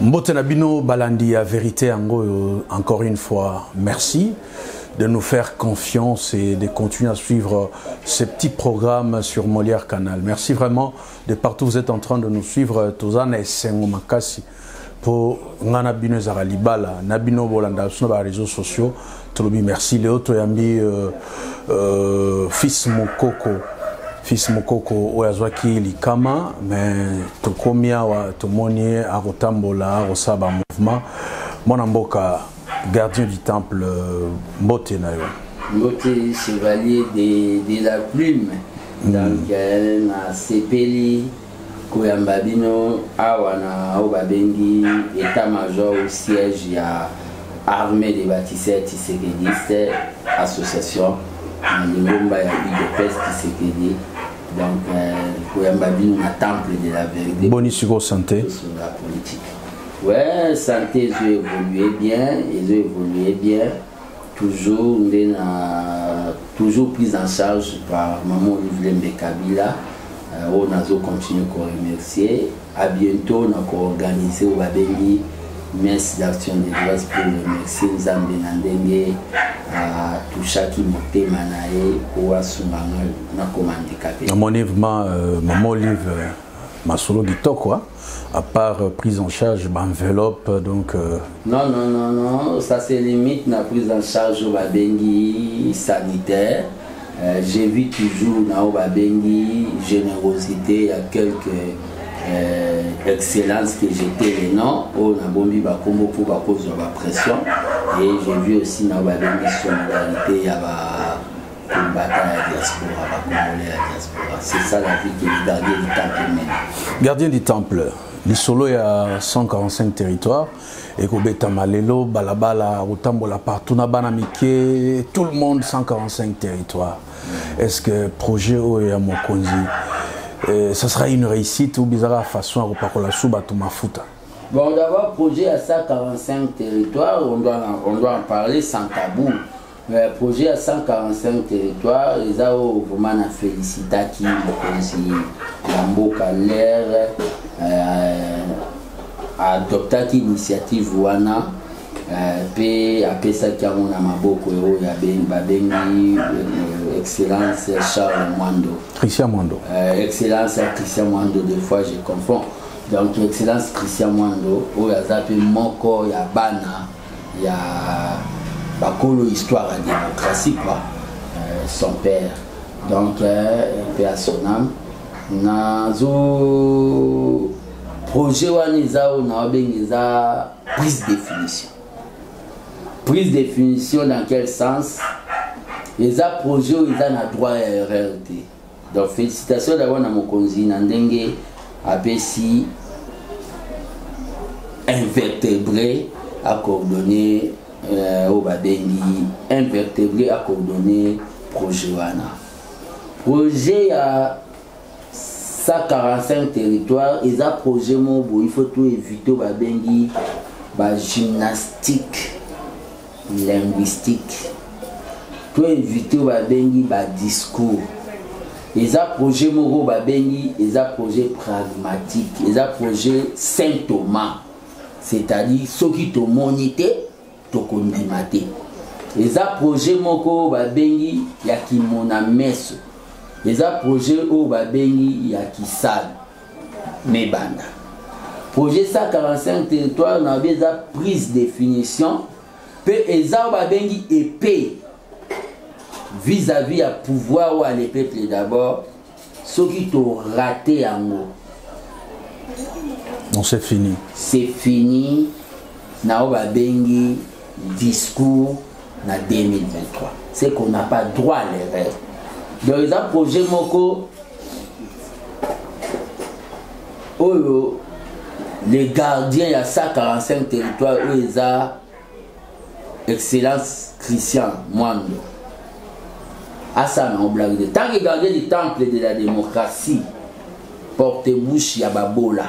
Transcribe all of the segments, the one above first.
Mbote Nabino Balandi à Vérité Ango, encore une fois, merci de nous faire confiance et de continuer à suivre ces petits programmes sur Molière Canal. Merci vraiment de partout où vous êtes en train de nous suivre. Tozana et Sengo Makasi pour Nganabino Zaralibala, Nabino Bolanda sur les réseaux sociaux. Tolobi merci. Léo Toyambi, fils Mokoko oyazwaki likama mais tokomia wa tomoni akotambola akosaba mouvement mwana mboka gardien du temple mbote na yo mbote chevalier de la plume donc na sepeli koyamba bino awa na obabengi état major au siège ya armée des bâtisseurs tisekedistes association na lingomba ya UDPS Tshisekedi. Donc, Koyambabino, un temple de la vérité. Bonne santé. Sur la politique. Ouais, santé, ils ont évolué bien. Toujours prise en charge par Maman Olivier Kabila. On a continué à remercier. À bientôt, on a organisé au Babengi messe d'action de grâce pour remercier Nzambe Nandenge à Touchaki Mote Manae ou à Soumanga na handicapé. À mon événement, Maman Olive Masolo Gitoko, à part prise en charge d'enveloppe, donc. Non, ça se limite à la prise en charge au Babengi sanitaire. J'ai vu toujours dans Babengi générosité, il y a quelques excellence que j'étais les noms on a bombi bakombo pour ba cause de la pression et j'ai vu aussi na ba solidarité ya ba combattant la diaspora ba congolais la diaspora. C'est ça la vie que le gardien du temple mène. Gardien du temple les solo il y a 145 territoires et kobeta malelo balabala otambola partout na bana mike tout le monde 145 territoires. Est-ce que projet o ya mokonzi ça sera une réussite ou bizarre façon à reparler sous bateau mafuta? Bon, d'abord, projet à 145 territoires, on doit en parler sans tabou. Projet à 145 territoires, ils ont vraiment félicité qui Lamboka l'air a adopté l'initiative Wana. Puis après ça, qui a mon amaboko il y a Babengi excellence Charles Mwando. Christian Mwando. Excellence Christian Mwando, des fois je confonds. Donc excellence Christian Mwando, où il y a zappé Moko, il y a Bana, il y a Bakolo histoire à démocratie quoi. Son père. Donc paix à son âme. Nazo projet Waniza ou Nabengiza prise de définition. Prise de définition dans quel sens? Les projets où ils ont droit à RRT. Donc félicitations d'abord à Mokonzi Nandenge Apesi invertébré à coordonner au Babengi invertébré à coordonner projet Wana. Projet à 145 territoires, ils ont projet Mobo, il faut tout éviter au Babengi gymnastique linguistique. Pour éviter au Babengi discours. Les projets moraux Babengi, les projets pragmatiques, les projets Saint Thomas, c'est-à-dire ceux qui te monité, te condimate. Les projets moraux Babengi, il y a qui mona messe. Les projets au Babengi, il y a qui sale. Mais banda. Projet 145 territoires, on avait la prise de définition. Puis les Babengi épais. Vis-à-vis à pouvoir ou à les peuples d'abord, ceux qui t'ont raté en haut. Non, c'est fini. C'est fini. Naoba Bengi, discours, na 2023. C'est qu'on n'a pas droit à l'erreur. Dans les projets Moko, les gardiens, il y a 145 territoires où ils ont excellence Christian Mwando. À ça, on blague. Tant que gardien du temple de la démocratie, porte-bouche Yababola.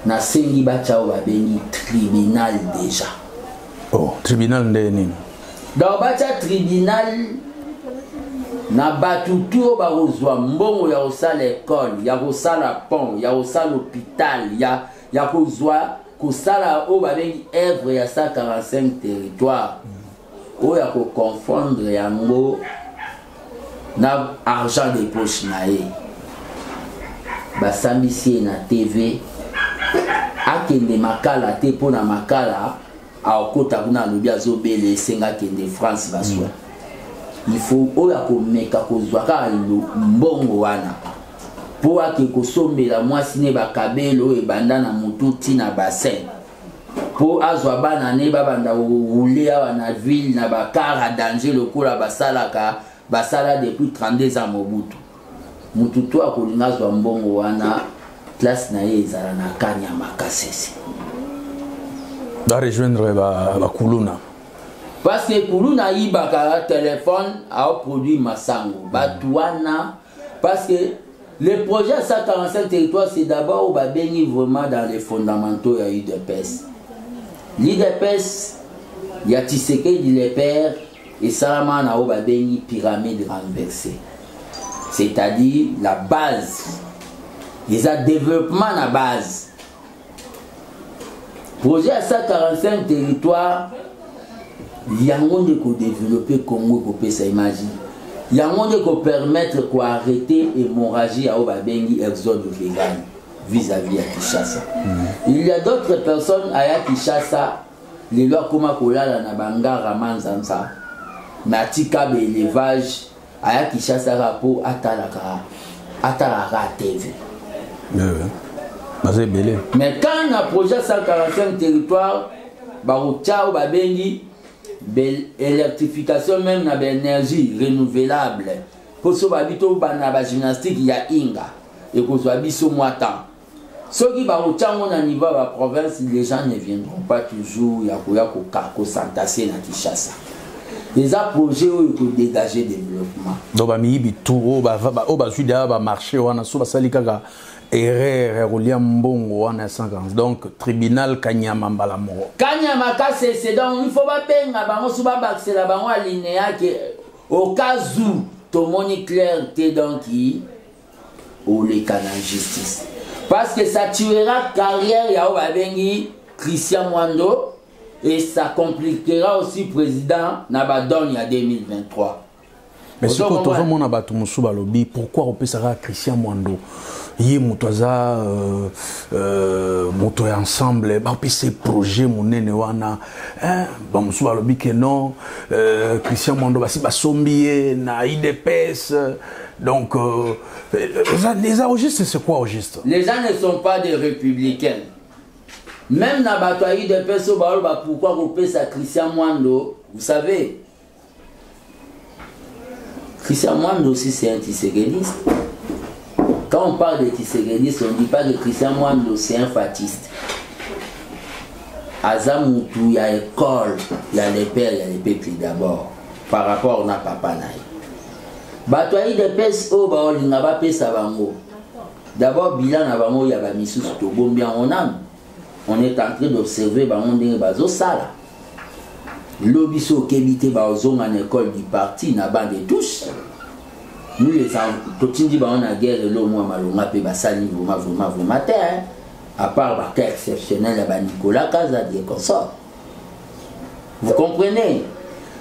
Na sengi bacha Babengi tribunal déjà. Oh, tribunal ndeni. Dans bacha tribunal, na batutu ba kozwa mbongo ya kosala école, ya kosala pont, ya kosala hôpital, ya kozwa kosala o babengi œuvre ya 145 territoires. O ya ko confondre yango na argent de poche na ye. Basambisi na TV akende makala te pona makala akota kuna lobi azobele senga kende France baswa. Il faut oya ko meka ko zwaka mbongo wana po ake kosombela mwasi ne bakabelo e banda na mututi na bassin po azwa bana ne babanda rouler wana ville na bakara danger lokola basala depuis 32 ans Mobutu. Mututu akolinga azwa mbongo wana place na ye ezala na kanya makasese da rejoindre ba kuluna. Parce que Kuluna yibaka téléphone a produit Massango. Batouana. Parce que le projet 145 territoires, c'est d'abord au Babeni vraiment dans les fondamentaux de l'IDPS. L'IDPS, il y a Tshisekedi le père et Salaman a au Babeni pyramide renversée. C'est-à-dire la base. Ils ont développement à la base. Projet 145 territoires. Il y a un monde qui développer Congo pour ça imagine. Il y a un monde qui permettre d'arrêter l'hémorragie à Obabengi exode vegan vis-à-vis à Kinshasa. Il y a d'autres personnes à Kinshasa, les lois comme Kolala Nabanga Ramanzansa, Matika élevage à Kinshasa rapport Atalaka TV. Mais quand on a projet 145 territoires, Baroucha Obabengi électrification même na énergie renouvelable pour so babito bana ba gymnastique ya inga et ko so biso moatan ceux qui ba ochango na niveau ba province les gens ne viendront pas toujours ya ko s'entasser na Kinshasa les projets où il dégager développement donc ba mibi tout ba suida ba marché wana so ba salikaka erreur Rolia Mbongo wana 140 donc tribunal Kanyama Mbalamoro Kanyama c'est donc il faut pas benga bango suba baxer la bango alinéa que au cas où tout monde clair t'es donc qui ou les canaux justice parce que ça tuera carrière ya obabengi Christian Mwando et ça compliquera aussi président Nabadon il y a 2023. Mais ce que tout le monde a battu Moussouba lobby pourquoi on peut savoir Christian Mwando yé motoza moto ensemble ba pese projet monene wana ba Moussouba lobby que non Christian Mwando basi basombié na IDPS donc les registres c'est quoi au juste? Les gens ne sont pas des républicains. Même na bato IDPS pourquoi on peut ça Christian Mwando, vous savez Christian Mwando aussi c'est un tisséguéniste. Quand on parle de tisséguéniste, on ne dit pas que Christian Mwando c'est un fatiste. Azamutu, il y a l'école, il y a les pères, il y a les peuples d'abord. Par rapport à papa naï. Batoyi de pes o ba olinga ba pesa bango. D'abord bilan na bango ya ba misusu to bombia on âme. On est en train d'observer bango ndenge bazo sala. Lobiso kebité ba ozonga na école du parti na bande tous. Nous les totindi ba on a guerre lo moi malonga pe ba sali vraiment matin à part ba cas exceptionnel ba Nicolas Kazadi et consort. Vous comprenez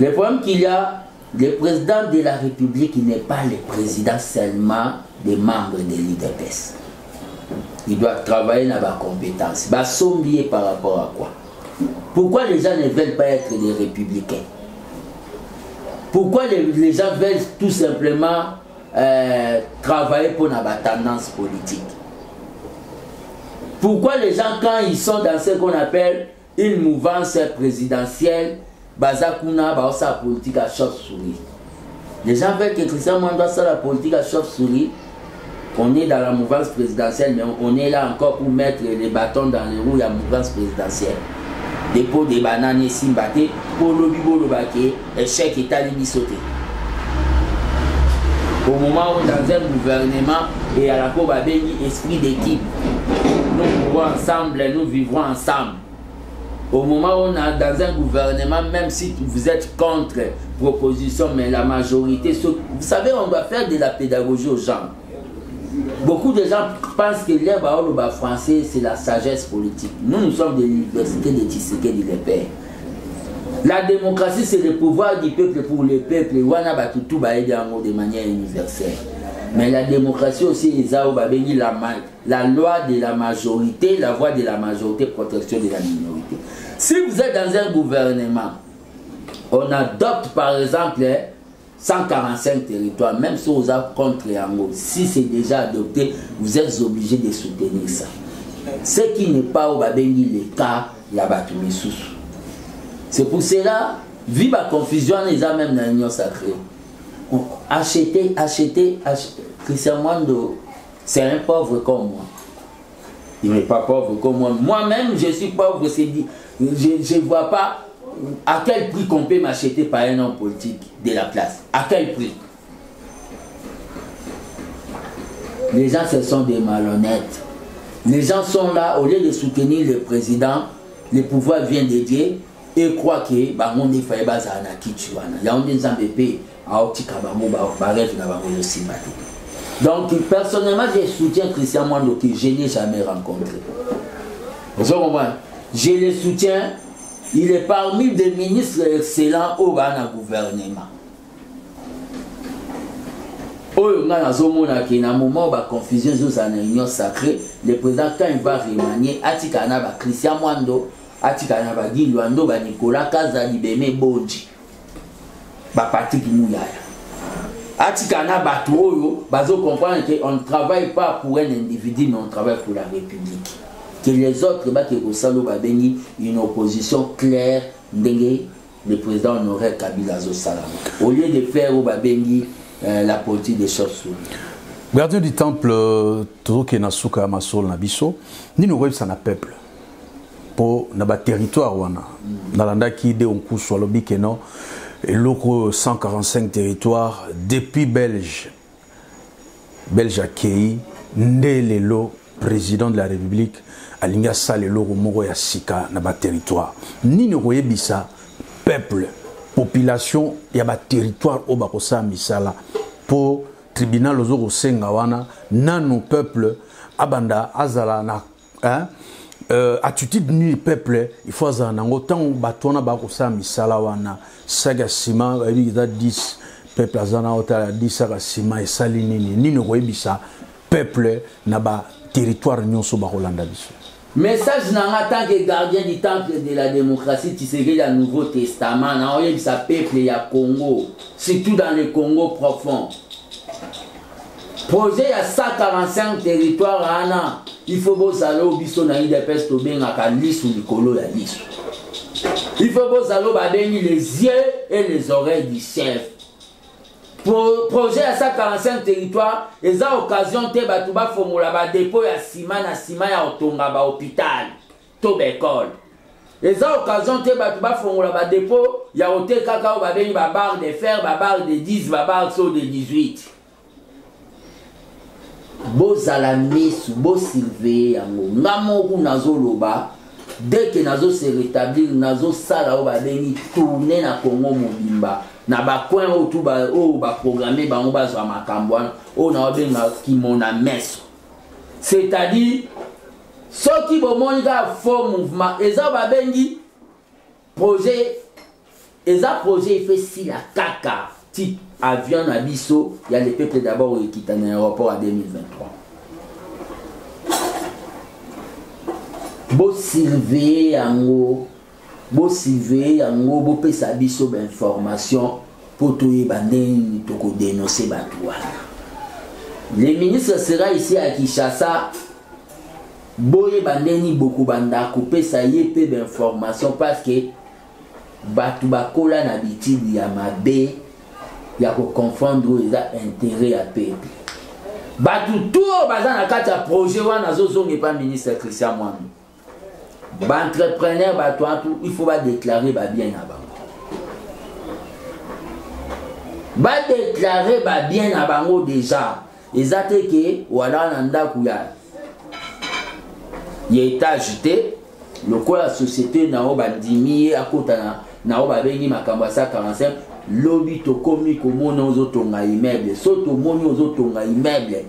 le problème qu'il y a. Le président de la République n'est pas le président seulement des membres de l'IDPS. Il doit travailler dans la compétence. Il va s'oublier par rapport à quoi? Pourquoi les gens ne veulent pas être des républicains? Pourquoi les gens veulent tout simplement travailler pour la tendance politique? Pourquoi les gens, quand ils sont dans ce qu'on appelle une mouvance présidentielle, Bazakuna, sa politique à chauve-souris. Les gens veulent que Christian Mwando fasse la politique à chauve-souris. On est dans la mouvance présidentielle, mais on est là encore pour mettre les bâtons dans les roues de la mouvance présidentielle. Dépôt des bananes et simbate, pour le bibo le baquet, échec et talibi sauté. Au moment où dans un gouvernement et à la Koba Béni, esprit d'équipe, nous mourrons ensemble, nous vivrons ensemble. Au moment où on est dans un gouvernement, même si vous êtes contre proposition, mais la majorité, vous savez, on doit faire de la pédagogie aux gens. Beaucoup de gens pensent que le français, c'est la sagesse politique. Nous sommes de l'université de Tshisekedi de l'Épée. La démocratie, c'est le pouvoir du peuple pour le peuple. De manière universelle. Mais la démocratie aussi, la loi de la majorité, la voix de la majorité, protection de la minorité. Si vous êtes dans un gouvernement, on adopte par exemple 145 territoires, même si vous êtes contre Yango, si c'est déjà adopté, vous êtes obligé de soutenir ça. Ce qui n'est pas au Babengi le cas, la Batoumissous. C'est pour cela, vu la confusion, les a même dans l'union sacrée. Acheter. Christian Mwando, c'est un pauvre comme moi. Il n'est pas pauvre comme moi. Moi-même, je suis pauvre. Je ne vois pas à quel prix qu'on peut m'acheter par un homme politique de la place. À quel prix? Les gens, ce sont des malhonnêtes. Les gens sont là, au lieu de soutenir le président, le pouvoir vient de Dieu et croient que il y a donc personnellement je soutiens Christian Mwando que je n'ai jamais rencontré. Vous comprenez? Je le soutiens. Il est parmi des ministres excellents au gouvernement. À un moment où la confusion est dans l'union sacrée, le président, quand il va remanier, Atikana Christian Mwando, Atikana Guy Luando, Nicolas Kazali, Beme Bodji, Patrick Mouyaya. Atikana Batouyo, Bazo comprendre qu'on ne travaille pas pour un individu, mais on travaille pour la République. Que les autres, une opposition claire, le président honoraire Kabila Zosalam. Au lieu de faire au Babengi la politique des choses. Gardien du temple, tout ce Nasuka Masol Nabiso, ni nous ça na peuple. Pour notre territoire, Nalanda qui de on couche sur le bikeno. Et l'autre 145 territoires depuis Belge accueilli Ndélelo, président de la République, Alinga Salelo Moro Yassika na ba territoire. Ni ne bisa peuple, population ya ba territoire au bakosa misala pour tribunal ozoro sengawana nanu peuple abanda azala na attitude ni peuple il faut azala nango tant batona bakosa misala wana saga sima il y a 10 peuple azana ota 10 saga sima et salinini ni ne bisa peuple na ba territoire nyonso ba Rolanda biso. Message en tant que gardien du temple de la démocratie, tu sais le Nouveau Testament, il y a peuple, il y a Congo, surtout dans le Congo profond. Projet à 145 territoires, il faut que vous allez au biso na ide peste au bien à Kalis ou Nicolo la liste. Il faut que vous allez les yeux et les oreilles du chef. Projet à 145 territoires, et ça occasion de batouba formula ba dépôt ya ciment na ciment ya otonga ba hôpital, to école. Et ça occasion de batouba formula ba dépôt ya hôtel kaka ba beni ba barre de fer, ba barre de 10, ba barre so de 18. Bo zalamis, bo silvé yango ngamo ku nazoloba dès que nazo se rétablir nazo sala o ba beni tourner na Congo mobimba. Na ba coin autour ba o ba programmer ba on ba zo makambo o na obenga ki mona meso, c'est-à-dire ceux qui vont monter faux mouvement eza ba bengi projet eza projet il fait si la caca type avion na biso il y a les peuples d'abord qui quittent l'aéroport en 2023 bo surveiller yango. Bo sivé yango bo pesa biso ba information pour tout bandeni to ko dénoncer batouana. Le ministre sera ici à Kinshasa. Boye bandeni beaucoup banda ko pesa yepé ba information parce que batu bakola na bitidi ya mabe ya ko confondre les intérêts à peuple. Batu tout bazana kata projet wana zozonge pas ministre Christian Mwando. Entrepreneur, il faut déclarer bien avant. Déclarer bien avant déjà. Et ça que voilà nanda kuya. Il est ajouté Le quoi la société n'a pas diminué à côté n'a pas béni ma cambassa 45 lobby to komi comme nos autres immeubles surtout mon aux autres immeubles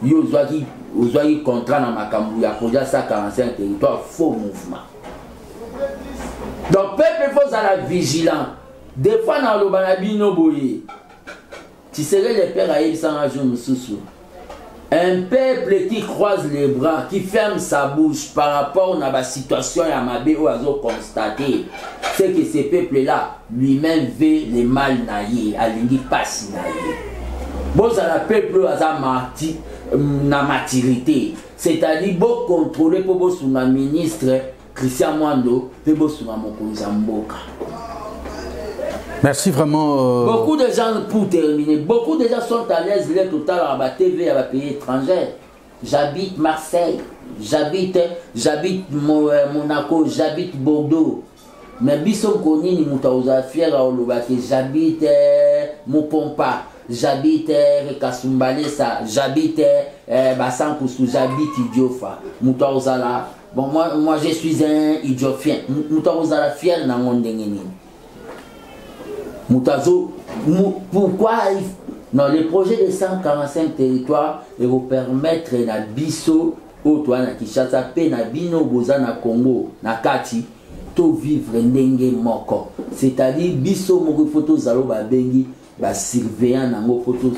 yo zoaki contrat na makambu ya projet 145 territoire faux mouvement. Donc peuple faut être vigilant. Des fois dans le banabino boye tu serais le père à sans rajout mususu. Un peuple qui croise les bras, qui ferme sa bouche par rapport à la situation à Mabé ou à constater, c'est que ce peuple-là lui-même veut le mal naïe, à l'indi pas si naïe. Bon, ça la peuple à maturité, c'est-à-dire bon contrôler pour bon sur un ministre Christian Mwando, pour sur un Mokonzamboka. Merci vraiment. Beaucoup de gens, pour terminer, beaucoup de gens sont à l'aise, les total à la TV, à la pays étrangère. J'habite Marseille, j'habite Monaco, j'habite Bordeaux. Mais Bisson Koni, ni Moutaouza Fier à Olobake, j'habite Mopompa, j'habite Kasumbalesa, j'habite Bassankousou, j'habite Idiofa. Moutaouza là, bon, moi je suis un idiofien. Moutaouza la fier dans mon dengeni. Moutazo, pourquoi non, le projet de 145 territoires et vous permettre na biso au toi na Kinshasa pe na bino boza na Congo na kati to vivre ndenge moko, c'est-à-dire biso moko photo zalo ba bengi ba surveillant nango photo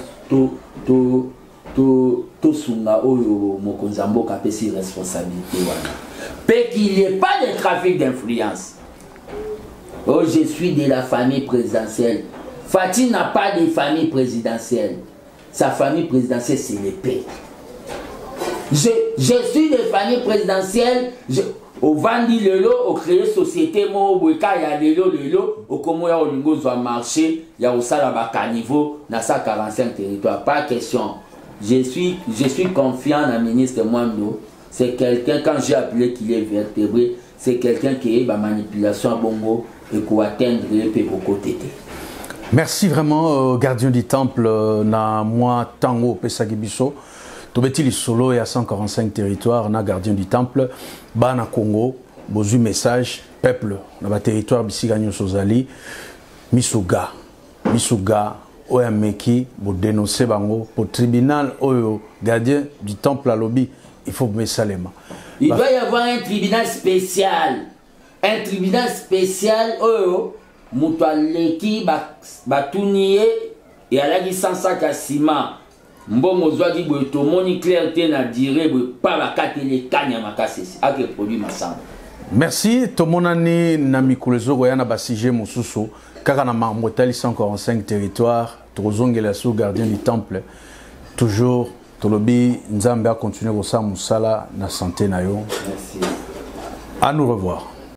to sunga oyo Mokonzamboka pe si responsabilité wana pe qu'il n'y ait pas de trafic d'influence. Oh, je suis de la famille présidentielle. Fatih n'a pas de famille présidentielle. Sa famille présidentielle, c'est l'épée. Je suis de famille présidentielle. Au Vandi Lelo, au créé société, au Boueka, il y a Lelo, au Komo, il y a Olingo, il y a marché, il y a au Salabaka niveau, dans sa 45 territoires. Pas question. Je suis confiant dans le ministre Mwando. C'est quelqu'un, quand j'ai appelé qu'il est vertébré, c'est quelqu'un qui est la manipulation à Bongo. Et pour atteindre les côtés. Merci vraiment, gardien du temple, na moi tango pesagibiso. Tobeti solo et à 145 territoires, na gardien du temple, bana Congo, bozu message, peuple, na ba territoire bisiganyo sozali, misuga, oyameki, bo dénoncer bango, pour tribunal oyo, gardien du temple à lobby, il faut mesalema. Il doit y avoir un tribunal spécial. Un tribunal spécial où Moutoualeki Batounie et à la licence à Kassima. Mbongo Zouadi Boutomoni clarté n'a diré pas la carte les kanya makasesi. A que produit ma sang. Merci. Tomonani Namikulezo Goyana Basige Moussousou. Karanama Motali 145 territoires. Trozongela sous gardien du temple. Toujours. Tolobi Nzambe a continué au Moussala na santé nayo. Merci. À nous revoir.